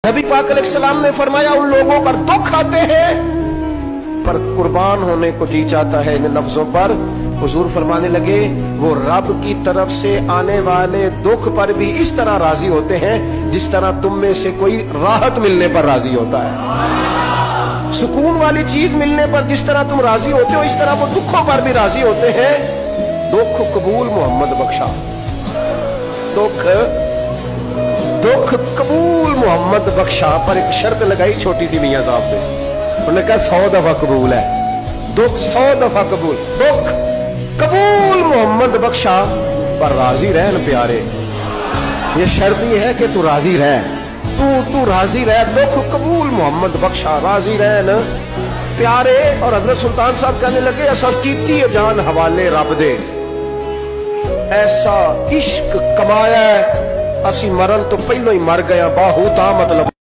नबी पाक अलैहिस्सलाम ने फरमाया उन लोगों पर दुख आते हैं पर कुर्बान होने को जी चाहता है। इन लफ्जों पर हुजूर फरमाने लगे वो रब की तरफ से आने वाले दुख पर भी इस तरह राजी होते हैं जिस तरह तुम में से कोई राहत मिलने पर राजी होता है। सुकून वाली चीज मिलने पर जिस तरह तुम राजी होते हो इस तरह वो दुखों पर भी राजी होते हैं। दुख कबूल मोहम्मद बख्शा, दुख कबूल मोहम्मद बख्शा पर एक शर्त लगाई छोटी सी मियां साहब ने। उन्होंने कहा 100 दफा कबूल है, दुख 100 दफा कबूल, दुख कबूल मोहम्मद बख्शा पर राजी रहन प्यारे। ये शर्त ये है कि तू राजी रह, तू राजी रह, दुख कबूल मोहम्मद बख्शा, राजी रहन प्यारे। और हजरत सुल्तान साहब कहने लगे असा कीती जान हवाले रब दे, ऐसा इश्क कमाया असी मरन तो पहलो ही मर गया बाहू ता मतलब